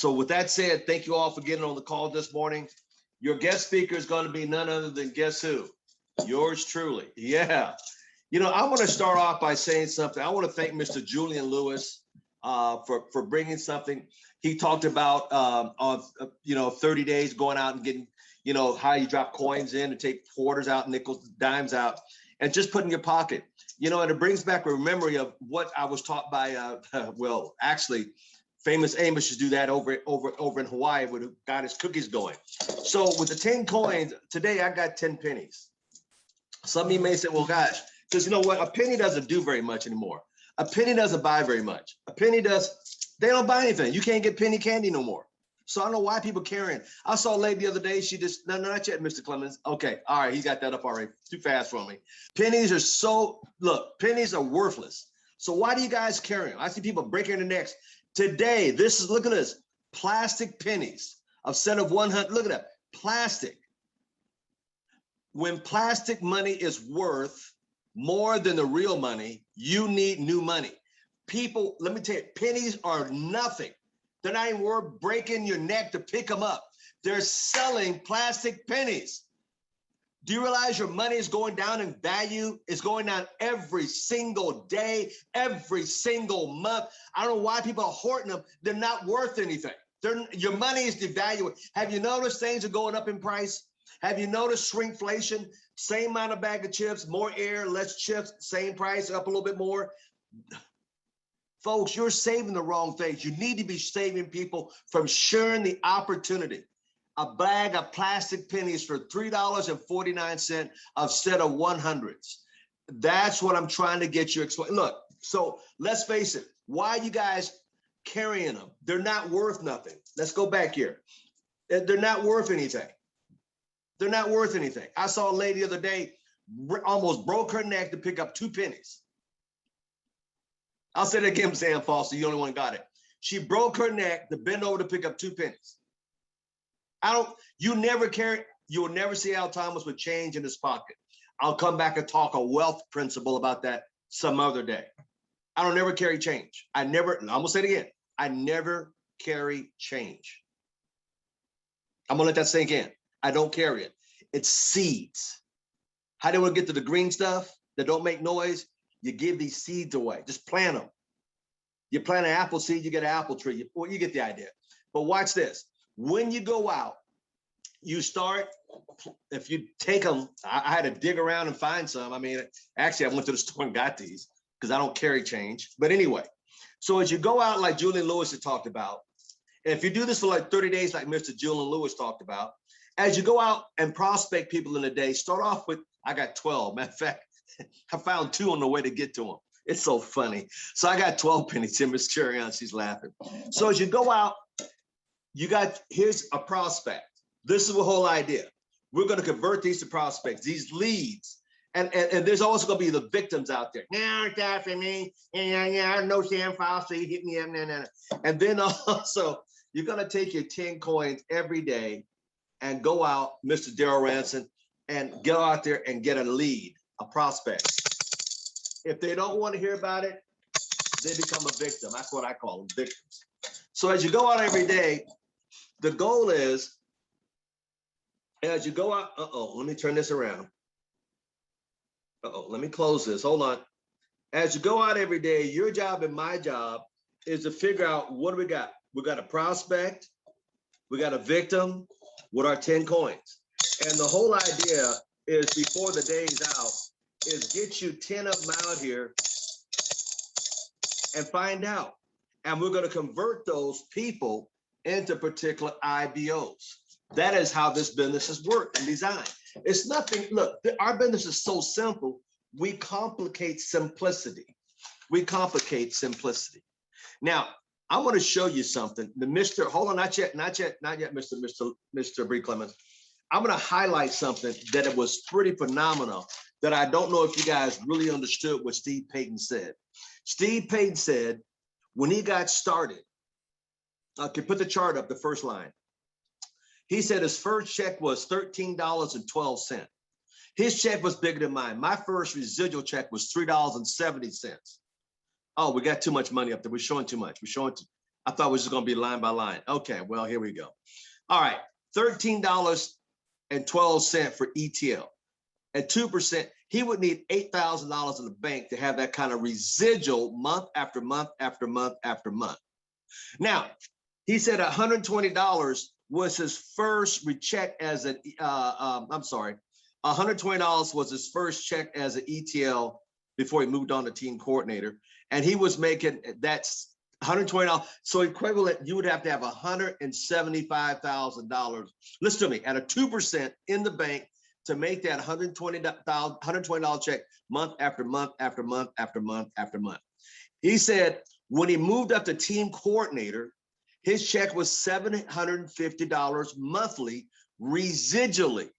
So with that said, thank you all for getting on the call this morning. Your guest speaker is going to be none other than guess who? Yours truly. Yeah. You know, I want to start off by saying something. I want to thank Mr. Julian Lewis for bringing something. He talked about 30 days going out and getting, how you drop coins in and take quarters out, nickels, dimes out, and just put in your pocket. And it brings back a memory of what I was taught by, actually, famous Amos used to do that over in Hawaii where he got his cookies going. So with the 10 coins, today I got 10 pennies. Some of you may say, well, gosh, because you know what? A penny doesn't do very much anymore. A penny doesn't buy very much. A penny they don't buy anything. You can't get penny candy no more. So I don't know why people carrying. I saw a lady the other day. She just, no, not yet, Mr. Clemens. Okay, all right, he got that up already. Too fast for me. Pennies are pennies are worthless. So why do you guys carry them? I see people breaking their necks. Today, look at this, plastic pennies, a set of 100, look at that, plastic. When plastic money is worth more than the real money, you need new money. People, let me tell you, pennies are nothing. They're not even worth breaking your neck to pick them up. They're selling plastic pennies. Do you realize your money is going down in value? It's going down every single day, every single month. I don't know why people are hoarding them. They're not worth anything. Your money is devaluing. Have you noticed things are going up in price? Have you noticed shrinkflation? Same amount of bag of chips, more air, less chips, same price, up a little bit more. Folks, you're saving the wrong things. You need to be saving people from sharing the opportunity. A bag of plastic pennies for $3.49 instead of 100s. That's what I'm trying to get you explain. Look, so let's face it. Why are you guys carrying them? They're not worth nothing. Let's go back here. They're not worth anything. They're not worth anything. I saw a lady the other day almost broke her neck to pick up 2 pennies. I'll say that again, Sam Foster. You the only one got it. She broke her neck to bend over to pick up 2 pennies. You will never see Al Thomas with change in his pocket. I'll come back and talk a wealth principle about that some other day. I don't never carry change. I'm gonna say it again. I never carry change. I'm gonna let that sink in. I don't carry it. It's seeds. How do we get to the green stuff that don't make noise? You give these seeds away. Just plant them. You plant an apple seed, you get an apple tree. You get the idea. But watch this. When you go out, you start, if you take them, I had to dig around and find some. I mean, actually, I went to the store and got these because I don't carry change. But anyway, so as you go out, like Julian Lewis had talked about, and if you do this for like 30 days, like Mr. Julian Lewis talked about, as you go out and prospect people in a day, start off with, I got 12. Matter of fact, I found 2 on the way to get to them. It's so funny. So I got 12 pennies. Tim is cheering on, she's laughing. So as you go out, here's a prospect. This is the whole idea. We're going to convert these to prospects, these leads. And there's also going to be the victims out there. No, it's not for me. Yeah, no Sam Foster, he hit me up. No. And then also, you're going to take your 10 coins every day and go out, Mr. Daryl Ranson, and go out there and get a lead, a prospect. If they don't want to hear about it, they become a victim. That's what I call them, victims. So as you go out every day, the goal is, as you go out, let me turn this around. Let me close this, hold on. As you go out every day, your job and my job is to figure out what do we got? We got a prospect, we got a victim with our 10 coins. And the whole idea is before the day's out, is get you 10 of them out here and find out. And we're going to convert those people into particular IBOs. That is how this business is worked and designed. It's nothing, look, our business is so simple, we complicate simplicity. We complicate simplicity. Now, I want to show you something. Hold on, not yet, Mr. Bree Clemens. I'm going to highlight something that it was pretty phenomenal that I don't know if you guys really understood what Steve Payton said. Steve Payton said when he got started, I can put the chart up, the first line. He said his first check was $13.12. His check was bigger than mine. My first residual check was $3.70. Oh, we got too much money up there. We're showing too much. I thought it was just going to be line by line. Okay, well, here we go. All right, $13.12 for ETL. At 2%, he would need $8,000 in the bank to have that kind of residual month after month after month after month. Now, he said $120 was his first check as an, $120 was his first check as an ETL before he moved on to team coordinator. And he was making, that's $120. So equivalent, you would have to have $175,000. Listen to me, at a 2% in the bank to make that $120 check month after month after month after month after month. He said when he moved up to team coordinator, his check was $750 monthly residually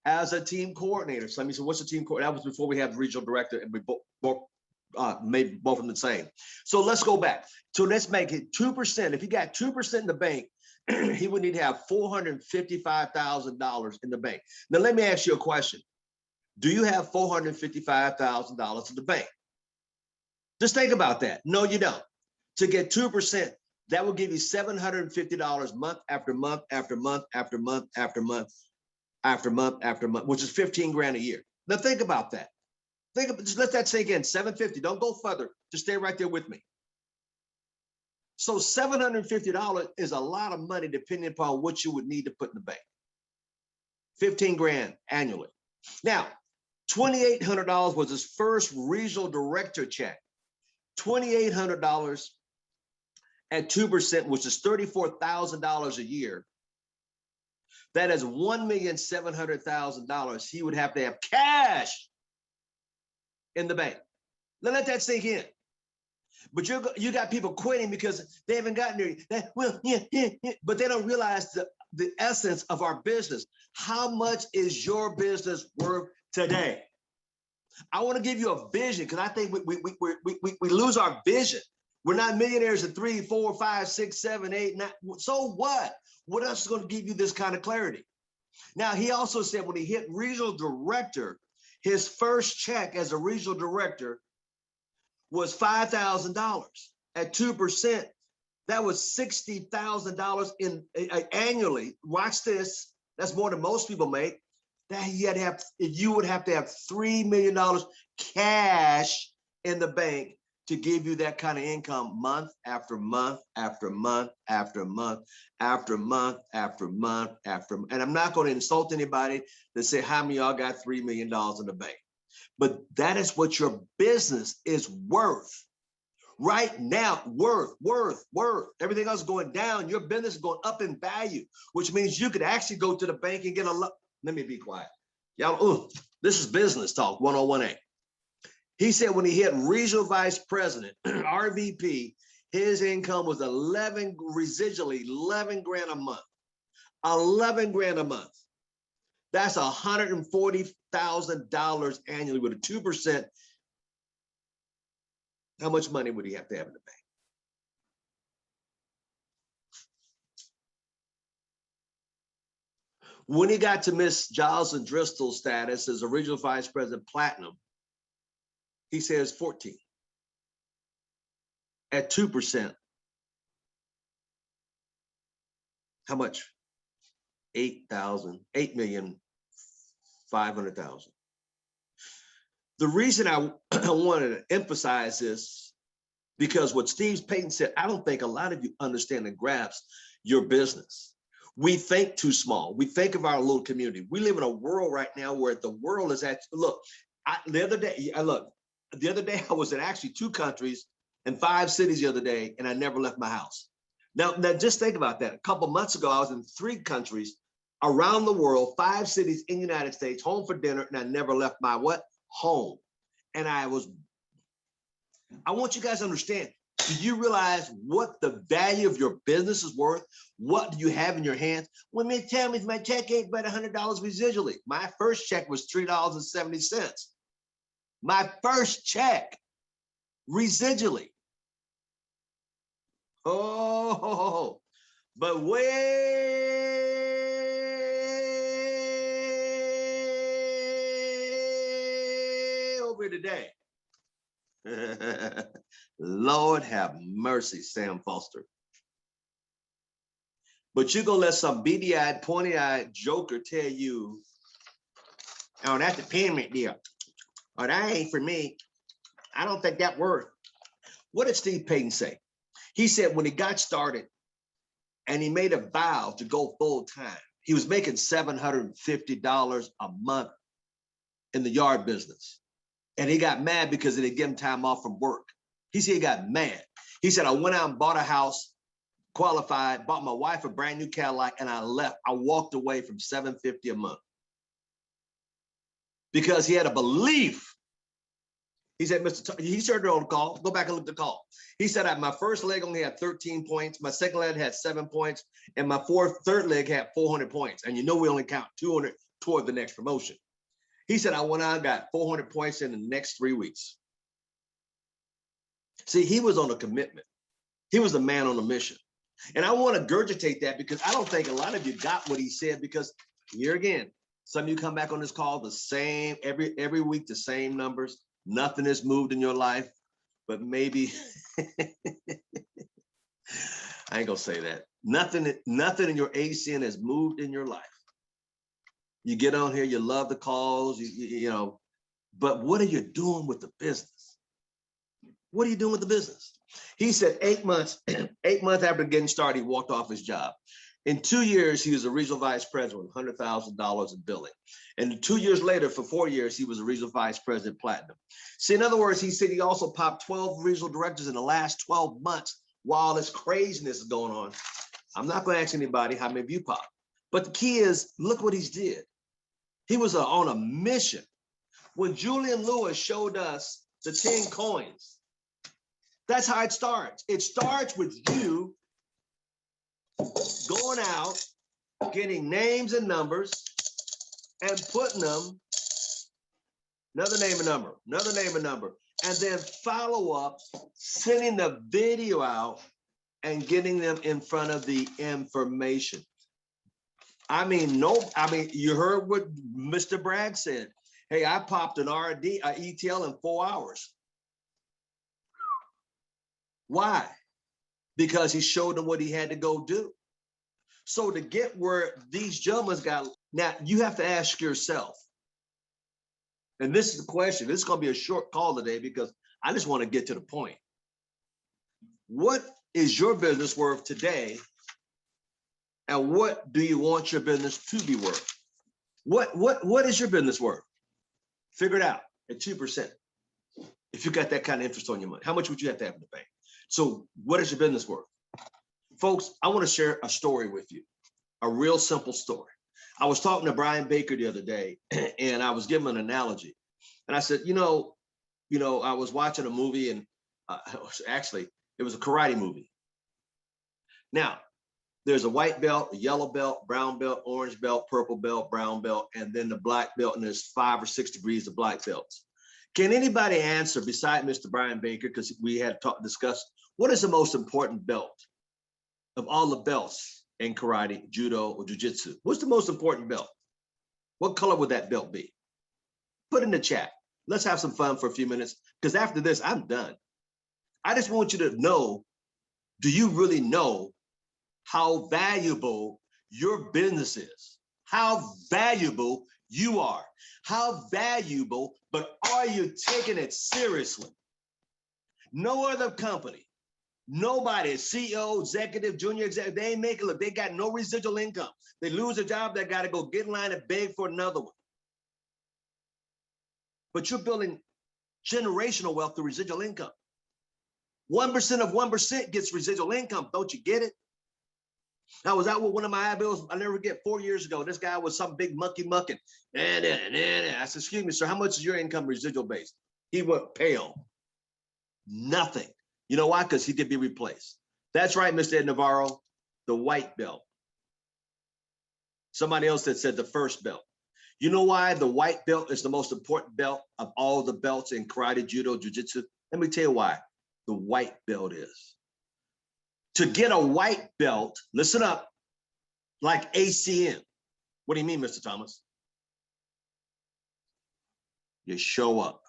as a team coordinator. So me said, what's a team coordinator? That was before we had the regional director, and we made both of them the same. So let's go back. So let's make it 2%. If you got 2% in the bank, he would need to have $455,000 in the bank. Now, let me ask you a question. Do you have $455,000 in the bank? Just think about that. No, you don't. To get 2%, that will give you $750 month after month after month after month after month after month after month, which is 15 grand a year. Now, think about that. Just let that sink in. 750. Don't go further. Just stay right there with me. So $750 is a lot of money depending upon what you would need to put in the bank. 15 grand annually. Now, $2,800 was his first regional director check. $2,800 at 2%, which is $34,000 a year. That is $1,700,000 he would have to have cash in the bank. Now let that sink in. But you got people quitting because they haven't gotten there. But they don't realize the essence of our business. How much is your business worth today? I want to give you a vision because I think we lose our vision. We're not millionaires at 3, 4, 5, 6, 7, 8, 9. So what? What else is going to give you this kind of clarity? Now, he also said when he hit regional director, his first check as a regional director was $5,000 at 2%. That was $60,000 in annually. Watch this. That's more than most people make. That you would have to have $3 million cash in the bank to give you that kind of income month after month after month after month after month after month after. And I'm not going to insult anybody that say how many of y'all got $3 million in the bank. But that is what your business is worth right now. Worth. Everything else is going down. Your business is going up in value, which means you could actually go to the bank and get a lot. Let me be quiet. Y'all, this is business talk 101A. He said when he hit regional vice president, RVP, his income was residually 11 grand a month. 11 grand a month. That's $140,000 annually with a 2%. How much money would he have to have in the bank? When he got to Miss Jocelyn Driscoll's status as original vice president platinum, he says 14 at 2%. How much? 8,500,000. The reason I wanted to emphasize this, because what Steve Payton said, I don't think a lot of you understand and grasp your business. We think too small. We think of our little community. We live in a world right now where the world is the other day I was in actually 2 countries and 5 cities the other day, and I never left my house. Now just think about that. A couple months ago, I was in 3 countries around the world, 5 cities in the United States, home for dinner, and I never left my home. And I want you guys to understand, do you realize what the value of your business is worth? What do you have in your hands? When they tell me my check ain't but $100 residually. My first check was $3.70. My first check residually. Oh, but way over today. Lord have mercy, Sam Foster. But you're gonna let some beady-eyed, pointy-eyed joker tell you, oh, that's a payment deal. Oh, that ain't for me. I don't think that works. What did Steve Payton say? He said when he got started and he made a vow to go full time, he was making $750 a month in the yard business. And he got mad because they didn't give him time off from work. He said he got mad. He said, I went out and bought a house, qualified, bought my wife a brand new Cadillac, and I left. I walked away from $750 a month because he had a belief. He said, he started on the call. Go back and look at the call. He said, my first leg only had 13 points. My second leg had 7 points. And my third leg had 400 points. And you know, we only count 200 toward the next promotion. He said, I went out and got 400 points in the next 3 weeks. See, he was on a commitment. He was a man on a mission. And I want to regurgitate that because I don't think a lot of you got what he said, because here again, some of you come back on this call the same, every week, the same numbers. Nothing has moved in your life, but maybe, I ain't gonna say that. Nothing in your ACN has moved in your life. You get on here, you love the calls, you know, but what are you doing with the business? What are you doing with the business? He said 8 months, 8 months after getting started, he walked off his job. In 2 years, he was a regional vice president with $100,000 in billing. And 2 years later, for 4 years, he was a regional vice president platinum. See, in other words, he said he also popped 12 regional directors in the last 12 months while this craziness is going on. I'm not going to ask anybody how many of you popped. But the key is, look what he's did. He was on a mission. When Julian Lewis showed us the 10 coins, that's how it starts. It starts with you going out, getting names and numbers, and putting them, another name and number, another name and number, and then follow up, sending the video out and getting them in front of the information. I mean, you heard what Mr. Bragg said. Hey, I popped an ETL in 4 hours. Why? Because he showed them what he had to go do. So to get where these gentlemen got, now you have to ask yourself, and this is the question, this is going to be a short call today because I just want to get to the point. What is your business worth today? And what do you want your business to be worth? What is your business worth? Figure it out at 2%. If you got that kind of interest on your money, how much would you have to have in the bank? So what is your business worth? Folks, I want to share a story with you, a real simple story. I was talking to Brian Baker the other day, and I was giving an analogy. And I said, you know, I was watching a movie, and actually, it was a karate movie. Now, there's a white belt, a yellow belt, brown belt, orange belt, purple belt, brown belt, and then the black belt, and there's 5 or 6 degrees of black belts. Can anybody answer, beside Mr. Brian Baker, because we had discussed, what is the most important belt of all the belts in karate, judo, or jiu-jitsu? What's the most important belt? What color would that belt be? Put in the chat. Let's have some fun for a few minutes, because after this, I'm done. I just want you to know, do you really know how valuable your business is? How valuable you are? How valuable, but are you taking it seriously? No other company, nobody, CEO, executive, junior executive, they ain't making it. They got no residual income. They lose a job, they got to go get in line and beg for another one. But you're building generational wealth through residual income. 1% of 1% gets residual income. Don't you get it? I was out with one of my bills, I'll never forget, 4 years ago. This guy was some big monkey mucking. I said, excuse me, sir, how much is your income residual based? He went pale. Nothing. You know why? Because he could be replaced. That's right, Mr. Ed Navarro, the white belt. Somebody else that said the first belt. You know why the white belt is the most important belt of all the belts in karate, judo, jiu-jitsu? Let me tell you why the white belt is. To get a white belt, listen up, like ACN. What do you mean, Mr. Thomas? You show up.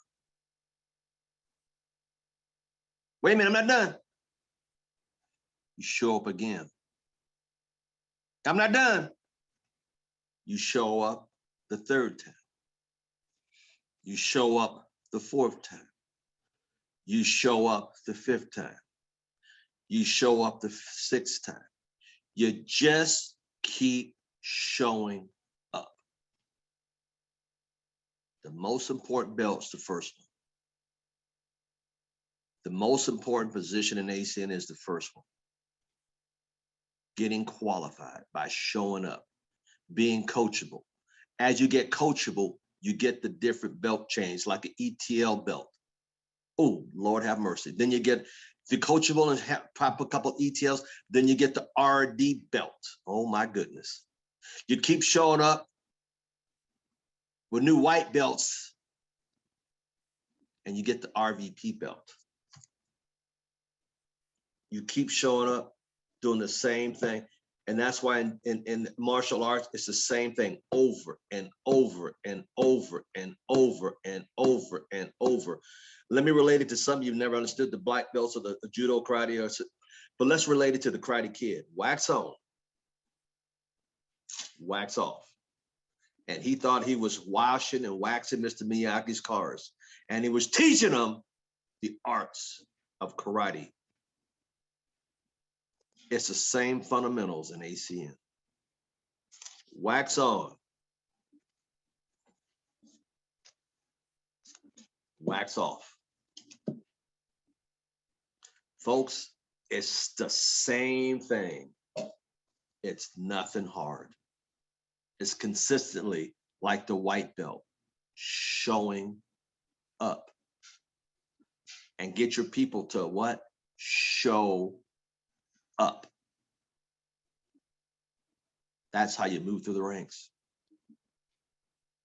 Wait a minute, I'm not done. You show up again. I'm not done. You show up the third time. You show up the fourth time. You show up the fifth time. You show up the sixth time. You just keep showing up. The most important belt's the first one. The most important position in ACN is the first one. Getting qualified by showing up, being coachable. As you get coachable, you get the different belt chains, like an ETL belt. Oh, Lord have mercy. Then you get, if you're coachable and pop a couple ETLs, then you get the RD belt. Oh my goodness. You keep showing up with new white belts and you get the RVP belt. You keep showing up doing the same thing. And that's why in martial arts, it's the same thing over and over and over and over and over and over. Let me relate it to something you've never understood, the black belts or the judo, karate, but let's relate it to the Karate Kid. Wax on, wax off. And he thought he was washing and waxing Mr. Miyagi's cars. And he was teaching them the arts of karate. It's the same fundamentals in ACN. Wax on. Wax off. Folks, it's the same thing. It's nothing hard. It's consistently like the white belt, showing up. And get your people to what? Show up. That's how you move through the ranks.